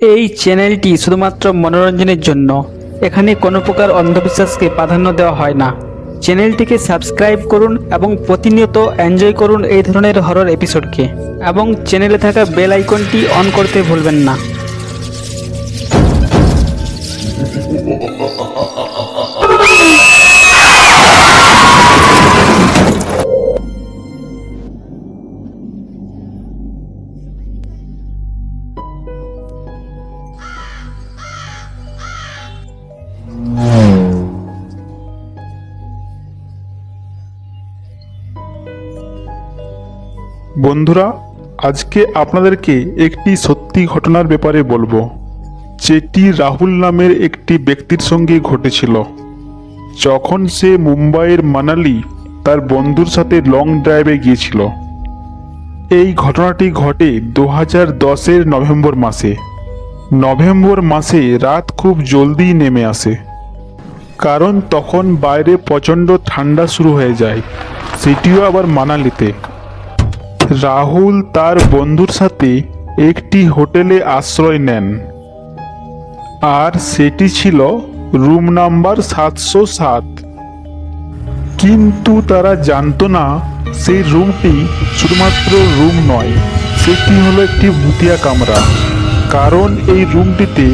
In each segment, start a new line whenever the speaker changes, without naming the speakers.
এই চ্যানেলটি শুধুমাত্র মনোরঞ্জনের জন্য। এখানে কোনো প্রকার অন্ধবিশ্বাসকে প্রাধান্য দেওয়া হয় না। চ্যানেলটিকে সাবস্ক্রাইব করুন এবং প্রতিনিয়ত এনজয় করুন এই ধরনের হরর এপিসোডকে, এবং চ্যানেলে থাকা বেল আইকনটি অন করতে ভুলবেন না।
বন্ধুরা, আজকে আপনাদেরকে একটি সত্যি ঘটনার ব্যাপারে বলবো, যেটি রাহুল নামের একটি ব্যক্তির সঙ্গে ঘটেছিল যখন সে মুম্বাইয়ের মানালি তার বন্ধুর সাথে লং ড্রাইভে গিয়েছিল। এই ঘটনাটি ঘটে 2010-এর নভেম্বর মাসে রাত খুব জলদি নেমে আসে, কারণ তখন বাইরে প্রচণ্ড ঠান্ডা শুরু হয়ে যায়, সেটিও আবার মানালিতে। রাহুল তার বন্ধুর সাথে একটি হোটেলে আশ্রয় নেন, আর সেটি ছিল রুম নাম্বার 707। কিন্তু তারা জানতো না সেই রুমটি শুধুমাত্র রুম নয়, সেটি হলো একটি ভুতিয়া কামরা। কারণ এই রুমটিতে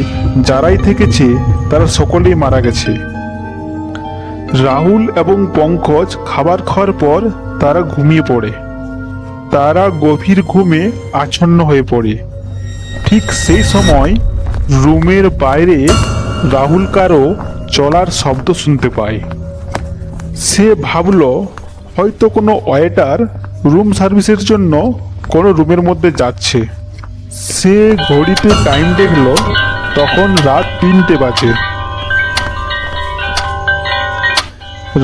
যারাই থেকেছে তারা সকলেই মারা গেছে। রাহুল এবং পঙ্কজ খাবার খাওয়ার পর তারা ঘুমিয়ে পড়ে। তারা গভীর ঘুমে আচ্ছন্ন হয়ে পড়ে। ঠিক সেই সময় রুমের বাইরে রাহুল কারো চলার শব্দ শুনতে পায়। সে ভাবল হয়তো কোনো ওয়েটার রুম সার্ভিসের জন্য কোনো রুমের মধ্যে যাচ্ছে। সে ঘড়িতে টাইম দেখল, তখন রাত 3টে বাজে।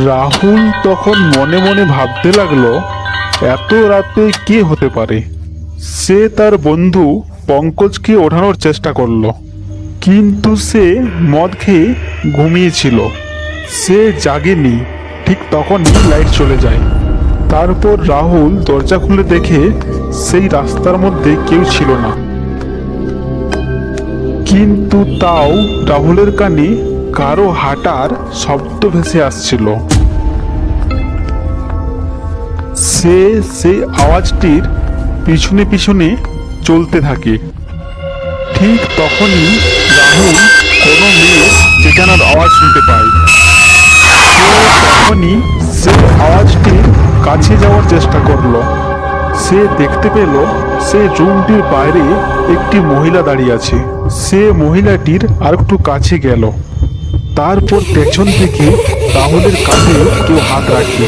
রাহুল তখন মনে মনে ভাবতে লাগলো, এত রাতে কে হতে পারে। সে তার বন্ধু পঙ্কজকে ওঠানোর চেষ্টা করলো, কিন্তু সে মদ খেয়ে ঘুমিয়েছিল। সে জাগেনি। ঠিক তখনই লাইট চলে যায়। তারপর রাহুল দরজা খুলে দেখে সেই রাস্তার মধ্যে কেউ ছিল না। কিন্তু তাও রাহুলের কানে কারো হাঁটার শব্দ ভেসে আসছিল। সে সেই আওয়াজটির পিছনে পিছনে চলতে থাকে। ঠিক তখনই রাহুল কোনো মেয়ের চেঁচানোর আওয়াজ শুনতে পায়। তখনই সে আওয়াজটির কাছে যাওয়ার চেষ্টা করলো। সে দেখতে পেল সেই রুমটির বাইরে একটি মহিলা দাঁড়িয়ে আছে। সে মহিলাটির আর একটু কাছে গেল। তারপর পেছন থেকে রাহুলের কাঁধে কেউ হাত রাখে।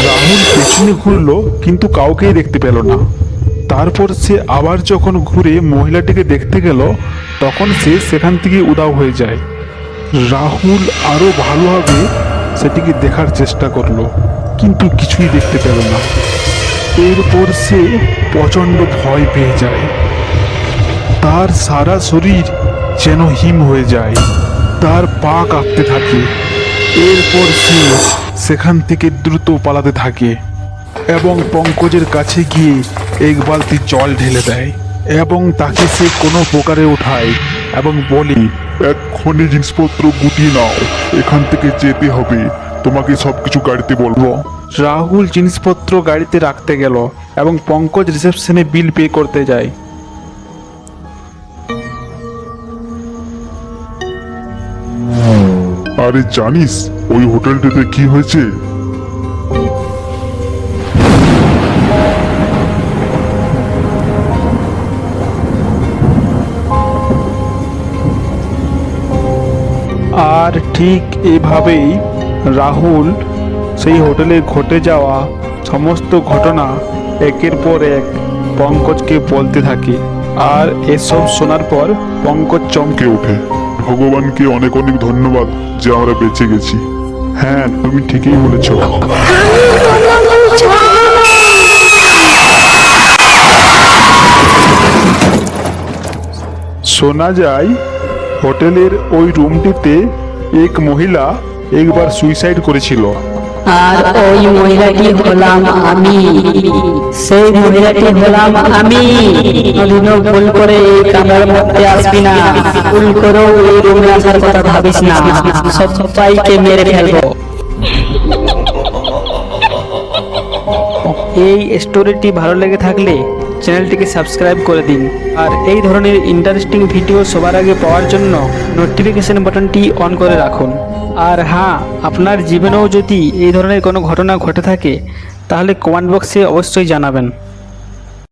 রাহুল পেছনে ঘুরল, কিন্তু কাউকেই দেখতে পেল না। তারপর সে আবার যখন ঘুরে মহিলাটিকে দেখতে গেল, তখন সে সেখান থেকে উধাও হয়ে যায়। রাহুল আরো ভালোভাবে সেটিকে দেখার চেষ্টা করলো, কিন্তু কিছুই দেখতে পেল না। এরপর সে প্রচণ্ড ভয় পেয়ে যায়। তার সারা শরীর যেন হিম হয়ে যায়। তার পা কাঁপতে থাকে। এরপর সে সেখান থেকে দ্রুত পালাতে থাকে এবং পঙ্কজের কাছে গিয়ে এক বালতি জল ঢেলে দেয় এবং তাকে সে কোনো প্রকারে ওঠায় এবং বলে, এক্ষুনি জিনিসপত্র গুটিয়ে নাও, এখান থেকে যেতে হবে, তোমাকে সবকিছু গাড়িতে বলবো। রাহুল জিনিসপত্র গাড়িতে রাখতে গেল এবং পঙ্কজ রিসেপশনে বিল পে করতে যায়।
আরে জানিস ওই হোটেলটিতে কি হয়েছে?
আর ঠিক এভাবেই রাহুল সেই হোটেলে ঘটে যাওয়া সমস্ত ঘটনা একের পর এক পঙ্কজকে বলতে থাকে। আর এসব শোনার পর পঙ্কজ চমকে ওঠে।
ভগবানকে অনেক অনেক ধন্যবাদ যে আমরা বেঁচে গেছি।
হ্যাঁ, তুমি ঠিকই বলেছ। শোনা যায় হোটেলের ওই রুমটিতে এক মহিলা একবার সুইসাইড করেছিল।
আর ওই মহিলাটি হলাম আমি, সেই মহিলাটি হলাম আমি। কোনোদিনও ভুল করে এই কামরার মধ্যে আসবি না, ভুল করেও এই রুমে আসার কথা ভাবিস না, সবাইকে মেরে ফেলবো।
এই স্টোরিটি ভালো লেগে থাকলে চ্যানেলটিকে সাবস্ক্রাইব করে দিন, আর এই ধরনের ইন্টারেস্টিং ভিডিও সবার আগে পাওয়ার জন্য নোটিফিকেশন বাটনটি অন করে রাখুন। আর হ্যাঁ, আপনার জীবনেও যদি এই ধরনের কোনো ঘটনা ঘটে থাকে তাহলে কমেন্ট বক্সে অবশ্যই জানাবেন।